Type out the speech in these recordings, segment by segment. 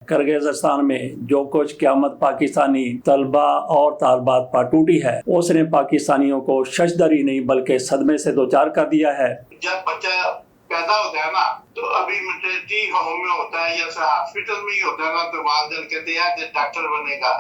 करगिज़स्तान में जो कुछ क़यामत पाकिस्तानी तलबा और तालबात पर टूटी है, उसने पाकिस्तानियों को शशदरी नहीं बल्कि सदमे से दो चार कर दिया है। जब बच्चा पैदा होता है ना, तो अभी मैटरनिटी होम में होता है या हॉस्पिटल में ही होता है ना, तो वालिदैन कहते हैं कि डॉक्टर बनेगा,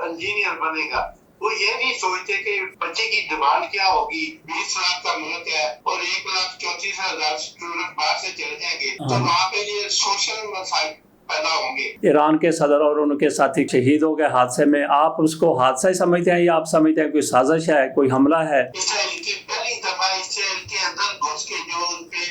इंजीनियर बनेगा। वो ये नहीं सोचते कि बच्चे की डिमांड क्या होगी। 20 लाख का मुल्क है और 1,34,000 स्टूडेंट बाहर से चले जाएंगे, तो वहाँ पे ये सोशल मसाइल पैदा होंगे। ईरान के सदर और उनके साथी शहीद हो गए हादसे में। आप उसको हादसा ही समझते हैं या आप समझते हैं कोई साजिश है, कोई हमला है? इसराइल की पहली दफा इसराइल के अंदर घुस के जो उनपे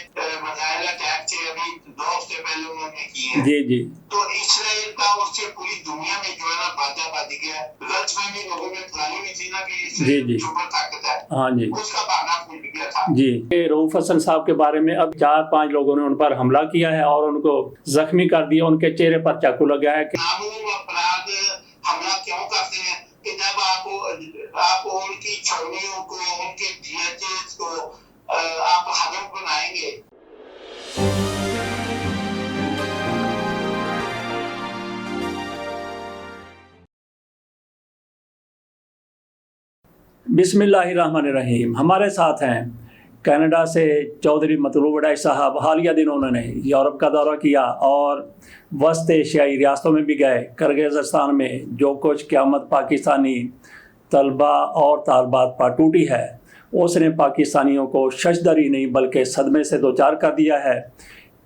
मिसाइल अटैक थे, अभी 2 हफ्ते पहले उन्होंने किए हैं। जी जी। तो इसराइल का उससे पूरी दुनिया में जो है ना बाजी गया। गलतफहमी लोगों में फैली हुई थी ना कि इसराइल सुपर ताकत है। हाँ जी, उसका बहाना फूट गया था। जी। रऊफ हसन साहब के बारे में अब 4-5 लोगों ने उन पर हमला किया है और उनको जख्मी कर दिया, उनके चेहरे पर चाकू लगा है। नामूम अपराध हमला क्यों करते हैं कि जब आप उनकी छवियों को, उनके डीएचएस को आप हदफ बनाएंगे। बिस्मिल्लाहिर्रहमानिर्रहीम। हमारे साथ हैं कनाडा से चौधरी मतलूब वड़ैच साहब। हालिया दिनों उन्होंने यूरोप का दौरा किया और वस्त एशियाई रियासतों में भी गए। करगिज़स्तान में जो कुछ क़यामत पाकिस्तानी तलबा और तालबात पर टूटी है, उसने पाकिस्तानियों को शशदरी नहीं बल्कि सदमे से दो चार कर दिया है।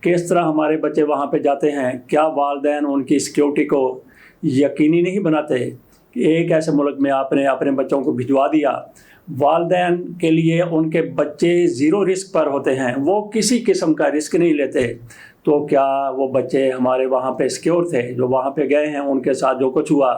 किस तरह हमारे बच्चे वहाँ पे जाते हैं, क्या वालिदैन उनकी सिक्योरिटी को यकीनी नहीं बनाते? एक ऐसे मुल्क में आपने अपने बच्चों को भिजवा दिया, वालिदैन के लिए उनके बच्चे ज़ीरो रिस्क पर होते हैं, वो किसी किस्म का रिस्क नहीं लेते, तो क्या वो बच्चे हमारे वहाँ पे सिक्योर थे? जो वहाँ पे गए हैं उनके साथ जो कुछ हुआ,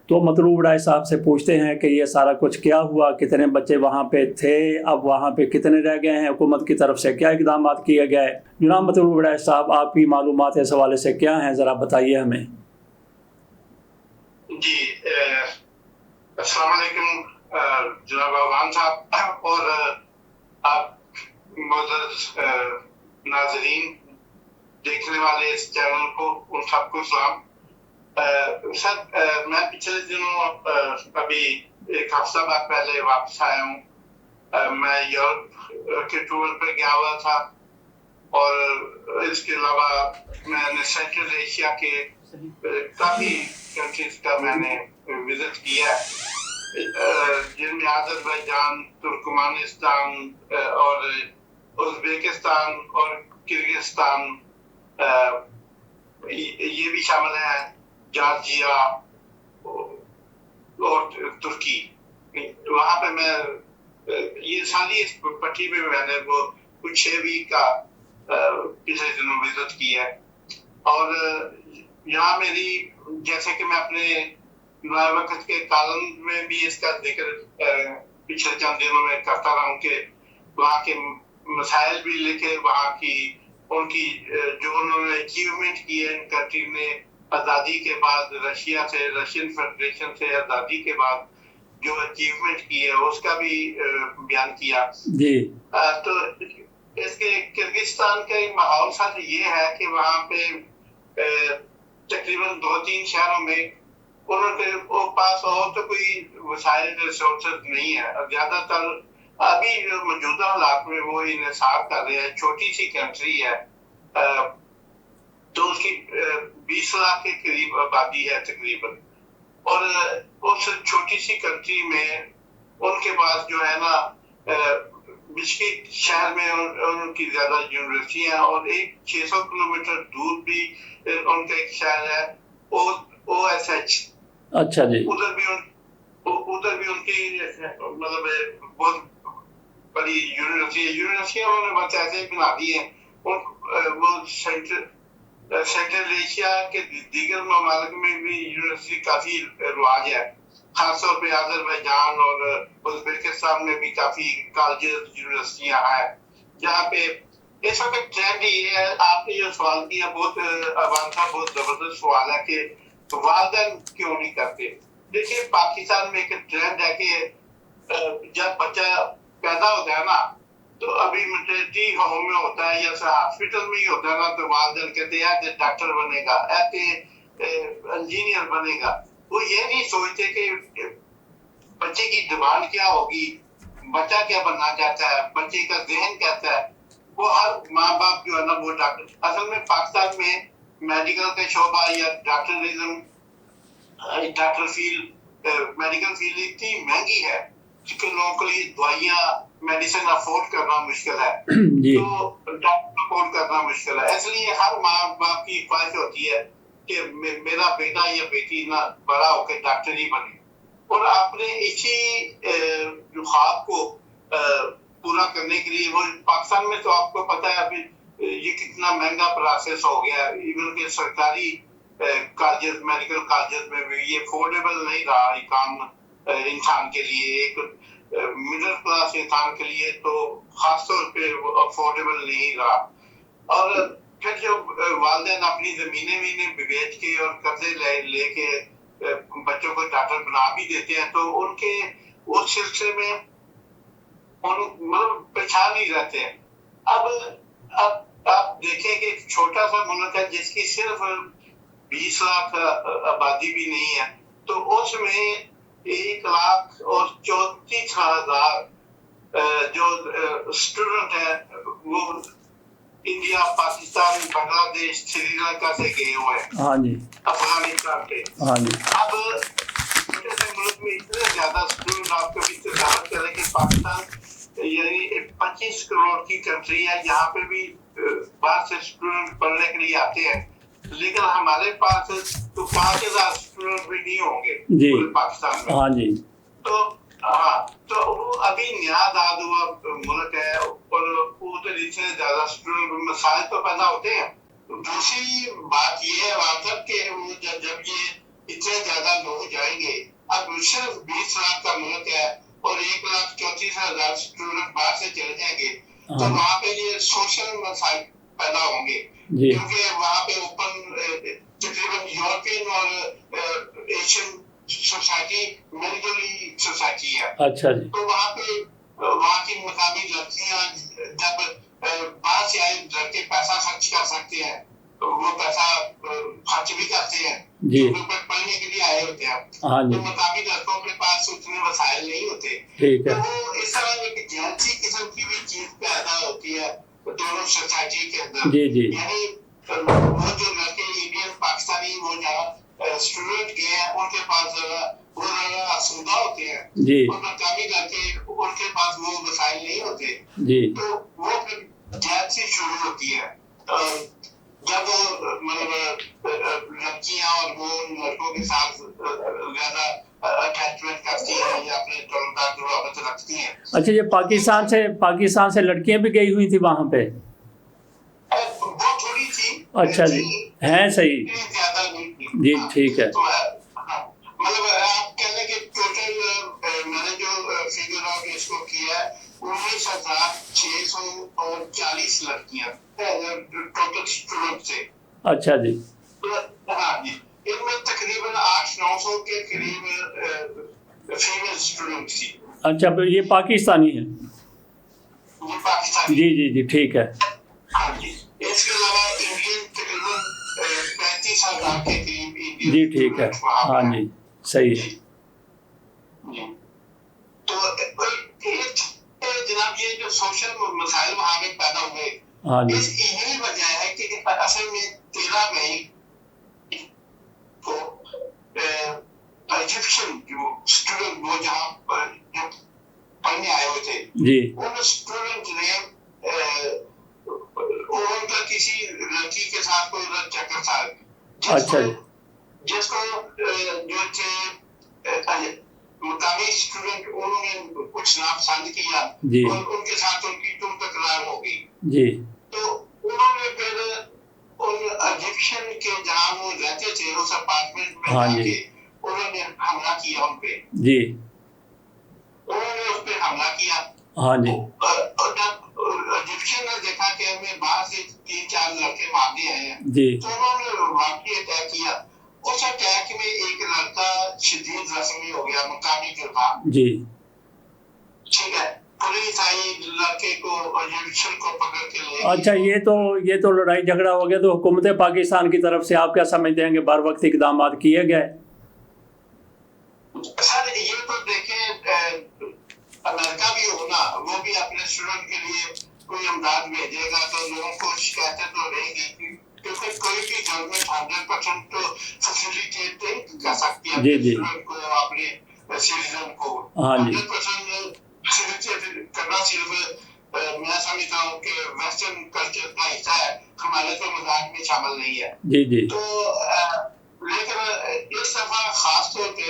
तो मतलूब वड़ैच साहब से पूछते हैं कि ये सारा कुछ क्या हुआ, कितने बच्चे वहाँ पे थे, अब वहाँ पे कितने रह गए हैं, हुकूमत की तरफ से क्या इक़दाम किए गए? जनाब मतलूब वड़ैच साहब, आपकी मालूमात इस हवाले से क्या हैं, ज़रा बताइए हमें। जी, अस्सलाम वालेकुम जनाब अवान साहब और आप नाज़रीन देखने वाले इस चैनल को, उन सबको सलाम। सर, मैं पिछले दिनों अभी एक हफ्ता बाद पहले वापस आया हूँ। मैं यूरोप के टूर पर गया हुआ था और इसके अलावा मैंने सेंट्रल एशिया के काफ़ी कंट्रीज का मैंने विजिट किया है, जिनमें अज़रबैजान, तुर्कमानिस्तान और उज़्बेकिस्तान और किर्गिस्तान ये भी शामिल हैं, जॉर्जिया और तुर्की। वहाँ पे मैं ये सारी इस पट्टी में मैंने वो कुछ 6 वीक का पिछले दिनों विजिट किया है। और यहाँ मेरी, जैसे कि मैं अपने नए वक्त के कॉलम में भी इसका जिक्र पिछले चंद दिनों में करता रहा हूँ कि वहाँ के मसाइल भी लिखे, वहाँ की उनकी जो उन्होंने अचीवमेंट किए इन कंट्री ने आज़ादी के बाद, रशिया से, रशियन फेडरेशन से आज़ादी के बाद जो अचीवमेंट की है उसका भी बयान किया जी। तो इसके किर्गिस्तान का माहौल साथ ये है कि वहाँ पे तकरीबन 2-3 शहरों में उनके पास और तो कोई वसाइल रिसोर्सेज नहीं है। ज्यादातर अभी मौजूदा हालात में वो इन्हिसार कर रहे हैं। छोटी सी कंट्री है, तो उसकी 20 लाख के करीब आबादी है तकरीबन, और उस छोटी सी कंट्री में उनके पास जो है ना बिश्केक शहर में उनकी ज्यादा यूनिवर्सिटी है, और एक 600 किलोमीटर दूर भी उनका एक शहर है OSH। अच्छा जी। उधर भी उनकी मतलब बहुत बड़ी यूनिवर्सिटी उन्होंने बस ऐसे ही बना दी है। वो सेंट्रल एशिया के दीगर ममालिक में भी यूनिवर्सिटी काफी रवाज है, खासतौर पे अज़रबैजान और उज़्बेकिस्तान में भी काफी कॉलेजेस यूनिवर्सिटियां हैं, जहाँ पे इस वक्त ट्रेंड ये है। आपने जो सवाल किया बहुत अवान था, बहुत जबरदस्त सवाल है कि वालिदैन क्यों नहीं करते। देखिए, पाकिस्तान में एक ट्रेंड है कि जब बच्चा पैदा होता है ना, तो अभी मैटरनिटी होम में होता है या हॉस्पिटल में ही होता है ना, तो वालिदैन कहते हैं कि डॉक्टर बनेगा, इंजीनियर बनेगा, वो ये नहीं सोचते कि बच्चे की डिमांड क्या होगी, बच्चा क्या बनना चाहता है, बच्चे का जहन कैसा है। वो हर माँ बाप जो है ना वो डॉक्टर, असल में पाकिस्तान में मेडिकल का शोबा या डॉक्टरिज्म, डॉक्टर फील्ड, मेडिकल फील्ड इतनी महंगी है कि लोगों के लिए दवाइयाँ मेडिसिन अफोर्ड करना मुश्किल है, तो डॉक्टर अफोर्ड करना मुश्किल है। इसलिए हर माँ बाप की ख्वाहिश होती है कि मेरा बेटा या बेटी ना बड़ा होकर डॉक्टर ही बने, और अपने इसी जो ख्वाब को पूरा करने के लिए वो पाकिस्तान में तो आपको पता है अभी ये कितना महंगा प्रोसेस हो गया, इवन के सरकारी कॉलेज, मेडिकल कॉलेज में भी ये अफोर्डेबल नहीं रहा ये काम इंसान के लिए, एक मिडिल क्लास इंसान के लिए तो खासतौर पे वो अफोर्डेबल नहीं रहा। और फिर जो वालिदैन अपनी जमीनें भी बेच के और कर्जे लेके बच्चों को डॉक्टर बना भी देते हैं, तो उनके उस सिलसिले में मतलब परेशान ही रहते हैं। अब आप देखें कि छोटा सा मुल्क है जिसकी सिर्फ 20 लाख आबादी भी नहीं है, तो उसमें 1,34,000 जो स्टूडेंट है वो इंडिया, पाकिस्तान, बांग्लादेश, श्रीलंका से गए हुए हैं, हाँ जी, अफगानिस्तान से। हाँ जी। अब छोटे से मुल्क में इतने ज्यादा स्टूडेंट, आप कभी तजावत करें कि पाकिस्तान यानी 25 करोड़ की कंट्री है, यहाँ पे भी बाहर से स्टूडेंट पढ़ने के लिए आते हैं, लेकिन हमारे पास तो 5,000 स्टूडेंट भी नहीं होंगे पूरे पाकिस्तान में। हाँ जी। तो हाँ, तो वो अभी नया आजाद हुआ मुल्क है, और उधर इतने ज्यादा स्टूडेंट, मसाइल तो पैदा होते हैं। दूसरी बात ये है वाकब कि वो जब ये इतने ज्यादा लोग जाएंगे, अब सिर्फ 20 लाख का मुल्क है और 1,34,000 स्टूडेंट बाहर से चले जाएंगे, तो वहाँ पे ये सोशल मसाइल पैदा होंगे, क्योंकि वहाँ पे ओपन तकरीबन यूरोपियन और एशियन सोसाइटी मिलिट्री सोसाइटी है। अच्छा जी। तो वहाँ पे वहाँ की मुकामी लड़कियाँ जब बाहर से आए लड़के पैसा खर्च कर सकते हैं, तो वो पैसा खर्च भी करते हैं जो पढ़ने के लिए आए होते हैं। हाँ जी। तो मुकामी लड़कों के पास उतने वसाइल नहीं होते, ठीक है। तो वो इस तरह एक जेलसी किस्म की भी चीज पैदा होती है दोनों सोसाइटी के अंदर। जी जी। यानी वो जो लड़के इंडियन पाकिस्तानी वो जहाँ स्टूडेंट गए हैं उनके पास वो आसूदा होते हैं जी, और मकामी लड़के उनके पास वो वसाइल नहीं होते जी, तो वो फिर जेलसी शुरू होती है। जब वो मतलब लड़कियां और वो लड़कों के साथ ज्यादा अटैचमेंट करती हैं या अपने ताल्लुकात जो वापस रखती हैं। अच्छा, ये पाकिस्तान से लड़कियां भी गई हुई थी वहाँ पे? वो थोड़ी थी। अच्छा जी, हैं सही। ज्यादा नहीं थी जी, ठीक है। मतलब आप कहने के टोटल मैंने जो फिगर ऑफ इसको किया है 19,640 लड़कियां टोटल स्टूडेंट से। अच्छा जी। हाँ जी, इनमें तकरीबन 800-900 के करीब फीमेल स्टूडेंट थी। अच्छा, ये पाकिस्तानी है? ये पाकिस्तानी। जी जी जी, ठीक है। हाँ जी, इसके अलावा इंडियन तकरीबन 35,000 के करीब इंडियन। जी ठीक है, हाँ जी, सही है। तो जनाब ये जो सोशल मसाइल वहाँ में पैदा हुए, हाँ जी, यही वजह है कि असल में 13 मई को इजिप्शियन जो स्टूडेंट वो जहाँ जो पढ़ने आए हुए थे जी, उन स्टूडेंट ने उनका किसी लड़की के साथ कोई चक्कर था। अच्छा जी, जिसको जो थे मुकामी स्टूडेंट उन्होंने कुछ नापसंद किया और उनके साथ उनकी तकरार हो गई जी, तो उन्होंने फिर उन इजिप्शियन के जहाँ वो रहते थे उस अपार्टमेंट में जाके उन्होंने हमला किया उन पे। जी, उन्होंने उस पे हमला किया। हाँ जी। और जब इजिप्शियन ने देखा कि हमें बाहर से 3-4 लड़के मारने आए हैं जी, तो उन्होंने वाकई अटैक किया। उस अटैक में एक लड़का शदीद जख्मी हो गया, मुकामी जो था। जी, ठीक है, पुलिस आई, लड़के को जुडिशल को पकड़ के ले गई। अच्छा, ये तो लड़ाई झगड़ा हो गया, तो हुकूमत पाकिस्तान की तरफ से आप क्या समझते हैं कि बर वक्त इकदाम किए गए? सर ये तो देखें, अमेरिका भी होना, वो भी अपने स्टूडेंट के लिए कोई इमदाद भेजेगा तो लोगों को शिकायतें तो रहेगी, क्योंकि कोई भी गवर्नमेंट 100% तो फैसिलिटेट नहीं कर सकती है अपने स्टूडेंट को, अपने सिटीजन को। 100% फैसिलिटेट करना सिर्फ मैं समझता हूँ कि वेस्टर्न कल्चर का हिस्सा है, हमारे तो मजाक में शामिल नहीं है। जी जी। तो लेकिन इस दफा खास तौर पे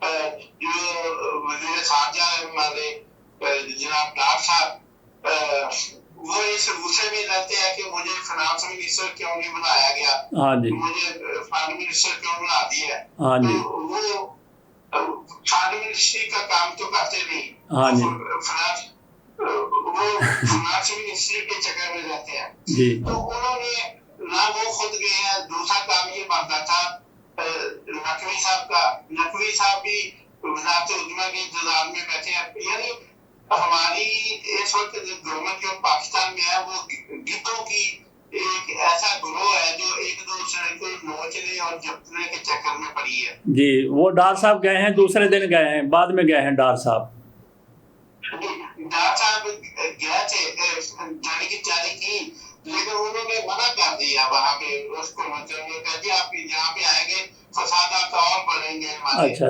जो वज़ीर ख़ारजा है हमारे जनाब डार साहब, वो इस गुस्से में रहते हैं कि मुझे फाइनेंस मिनिस्टर क्यों नहीं बनाया गया, हाँ जी, मुझे फाइनेंस मिनिस्टर क्यों बना दिया। हाँ जी, तो वो फाइनेंस मिनिस्ट्री का काम तो करते नहीं, हाँ जी, वो फाइनेंस मिनिस्ट्री के चक्कर में रहते हैं जी। तो उन्होंने ना वो खुद गए हैं, दूसरा काम ये बनता था नकवी साहब का। नकवी साहब भी वज़ारत उज़्मा के इंतजाम में बैठे हैं। यानी हमारी इस वक्त गवर्नमेंट जो पाकिस्तान में है वो गिद्धों की एक ऐसा ग्रोह है जो एक दूसरे को नोचने और जपने के चक्कर में पड़ी है। जी, वो डार साहब गए हैं, दूसरे दिन गए हैं, बाद में गए हैं डार साहब। डार साहब गए थे, जाने की तैयारी की, लेकिन उन्होंने मना कर दिया वहाँ पे उसको, मतलब कह दिया आप यहाँ पे आएंगे फसादात और बढ़ेंगे हमारे। अच्छा,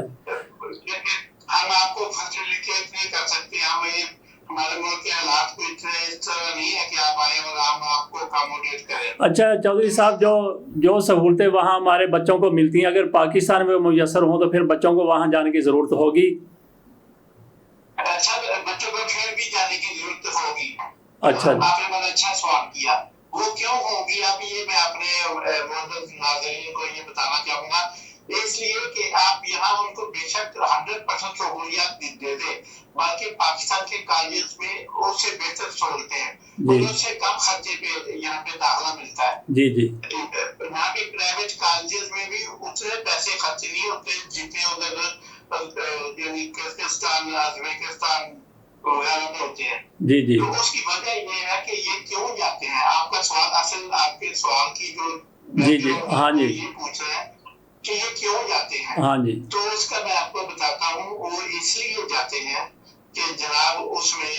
हम आपको फैसिलिटेट नहीं कर सकते, हमारे मुल्क के हालात को इस तरह नहीं है कि आप आए और हम आपको अकोमोडेट करें। अच्छा चौधरी साहब, जो सहूलतें वहाँ हमारे बच्चों को मिलती हैं, अगर पाकिस्तान में मुयसर हों तो फिर बच्चों को वहाँ जाने की ज़रूरत होगी? अच्छा, बच्चों को फिर भी जाने की जरूरत होगी। अच्छा, आपने बड़ा अच्छा सवाल किया, वो क्यों होगी? अब ये मैं अपने नाज़रीन को ये बताना चाहूँगा, इसलिए कि आप यहाँ उनको बेशक 100% सहूलियात दे दे, बल्कि पाकिस्तान के कॉलेज में उससे बेहतर सहूलतें हैं, उससे कम खर्चे पे यहाँ पे दाखिला मिलता है। जी जी। यहाँ पे प्राइवेट कॉलेजेस में भी उतने पैसे खर्च नहीं होते जितने उधर यानी किर्गिस्तान, उज़्बेकिस्तान वगैरह में होते हैं। जी जी। तो उसकी वजह ये है कि ये क्यों जाते हैं। आपका सवाल, असल आपके सवाल की जो जी जी, हाँ जी, ये पूछ रहे हैं कि ये क्यों जाते हैं, हाँ जी, तो उसका मैं आपको बताता हूँ। वो इसलिए जाते हैं कि जनाब उसमें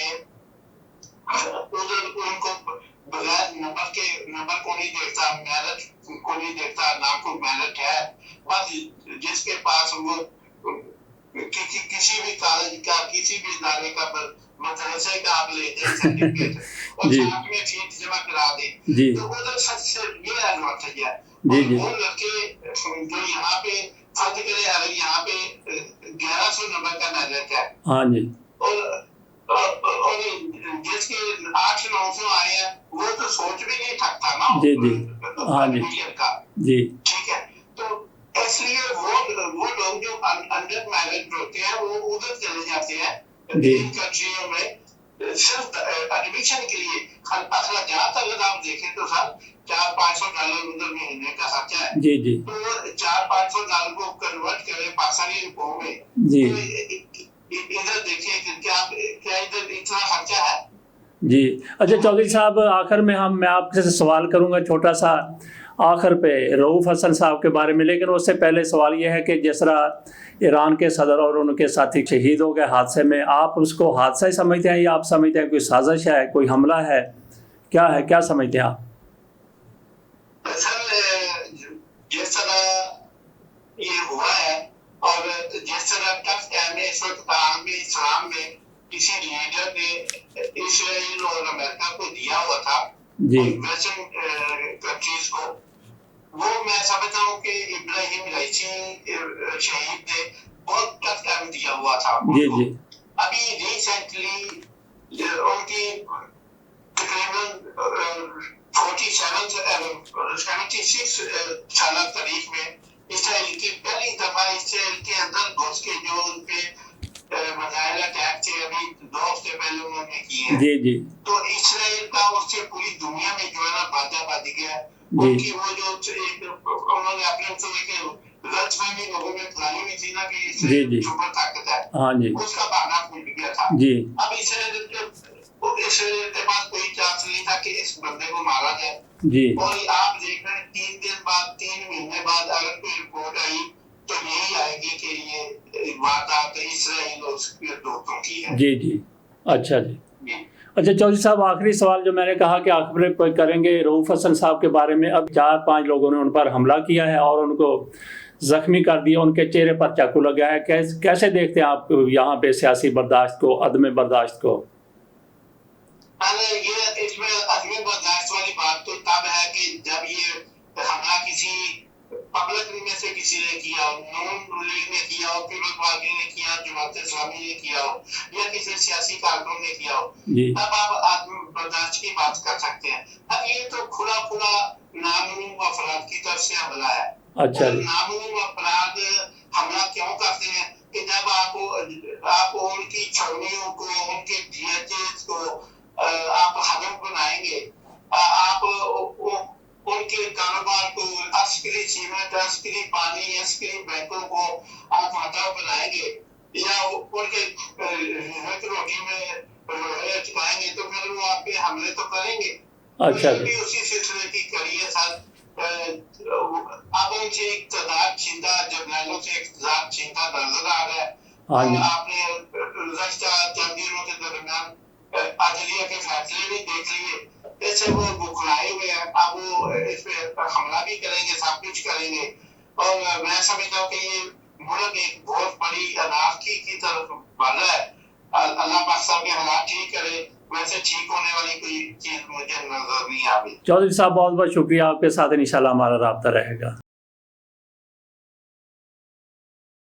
उधर उनको बगैर नंबर को नहीं देखता, मेरिट को नहीं देखता, ना कोई मेरिट है, बस जिसके पास वो किसी भी कॉलेज का, किसी भी इदारे का, मदरसे का आप लेते हैं सर्टिफिकेट और साथ में फीस जमा करा दें, तो उधर सबसे ये एडवांटेज है। और वो लड़के जो यहाँ पे फर्ज करे, अगर यहाँ पे 1100 नंबर का मेरिट है, हाँ जी, और जिसके 800-900 आए हैं, वो तो सोच भी नहीं सकता ना जी जी, हाँ जी, का जी, ठीक है। तो इसलिए वो लोग जो अंडर मैरिड होते हैं वो उधर चले जाते हैं इन कंट्रियों में सिर्फ एडमिशन के लिए। अखराजात अगर आप देखें तो सर $400-500 उधर महीने का खर्चा है। जी जी। तो $400-500 को कन्वर्ट करें पाकिस्तानी रुपयों में, जी, इधर देखिए कि क्या इधर इतना खर्चा है। जी। अच्छा चौधरी साहब, आखिर में मैं आपसे सवाल करूंगा छोटा सा, आखिर पे रऊफ हसन साहब के बारे में, लेकिन उससे पहले सवाल यह है कि जिस तरह ईरान के सदर और उनके साथी शहीद हो गए हादसे में, आप उसको हादसा ही समझते हैं या आप समझते हैं कोई साजिश है, कोई हमला है, क्या समझते हैं आप? सर जिस तरह ये हुआ है और जिस तरह टफ टाइम में इस वक्त आलमी इस्लाम में किसी लीडर ने इजराइल और अमेरिका को दिया हुआ था, वेस्टर्न कंट्रीज को, वो मैं समझता हूँ कि इब्राहिम राइसी शहीद ने बहुत टफ टाइम दिया हुआ था उनको। अभी रिसेंटली उनकी तकरीबन 76 साल तारीख में इसराइल की पहली दफा इसराइल के अंदर घुस के जो उनपे मिसाइल अटैक थे, अभी 2 हफ्ते पहले उन्होंने किए हैं। जी जी। तो इसराइल का उससे पूरी दुनिया में जो है ना बाधा बाधी गया। उनकी वो जो उन्होंने अपने गलत फहमी लोगों में फैली हुई थी ना कि जी, इससे जी। सुपर ताकत है, हाँ जी उसका बहाना फूट गया था। जी अब इसके पास कोई चांस नहीं था कि इस बंदे को मारा जाए। जी और आप देख रहे हैं 3 दिन बाद 3 महीने बाद अगर कोई रिपोर्ट आई तो यही आएगी कि ये वारदात इसराइल और उसके दोस्तों की है। जी जी अच्छा जी। जी। अच्छा चौधरी साहब, आखिरी सवाल जो मैंने कहा कि आखिर कोई करेंगे रऊफ हसन साहब के बारे में, अब 4-5 लोगों ने उन पर हमला किया है और उनको जख्मी कर दिया, उनके चेहरे पर चाकू लगा है। कैसे देखते हैं आप यहाँ पे सियासी बर्दाश्त को, अदम बर्दाश्त को? ये इसमें अदम बर्दाश्त वाली बात तो तब है कि जब ये हमला किसी पब्लिक में से किसी ने किया हो, नून लीग ने किया हो, पीपल्स पार्टी ने किया, जमात इस्लामी ने किया हो, या किसी सियासी कारकुन ने किया हो, तब आप आत्म बर्दाश्त की बात कर सकते हैं। अब ये तो खुला खुला नामालूम अफराद की तरफ से हमला है। अच्छा नामालूम अफराद हमला क्यों करते हैं कि जब आप उनकी छवियों को, उनके DHS को आप हदफ बनाएंगे, आप उनके कारोबार को, अस्करी सीमेंट, अस्करी पानी, अस्करी बैंकों को आप हदफ बनाएंगे या उनके रोटी में चुकाएंगे तो फिर वो आप पे हमले तो करेंगे। अच्छा भी उसी सिलसिले की करी है सर। अब उनसे इक़्तिदार छीनता, जर्नैलों से इक़्तिदार छीनता नजर आ रहा है। आपने गुज़श्ता चंद दिनों के दरमियान अदलिया के फैसले भी देख लिए, ऐसे वो बुखलाए हुए हैं। अब वो इस पे हमला भी करेंगे, सब कुछ करेंगे। और मैं समझता हूँ कि ये मुल्क एक बहुत बड़ी अनारकी की तरफ बढ़ रहा है। अल्लाह पाक साहब के हालात ठीक करे, वैसे ठीक होने वाली कोई चीज मुझे नजर नहीं आ रही। चौधरी साहब बहुत बहुत शुक्रिया, आपके साथ इंशाल्लाह हमारा राब्ता रहेगा।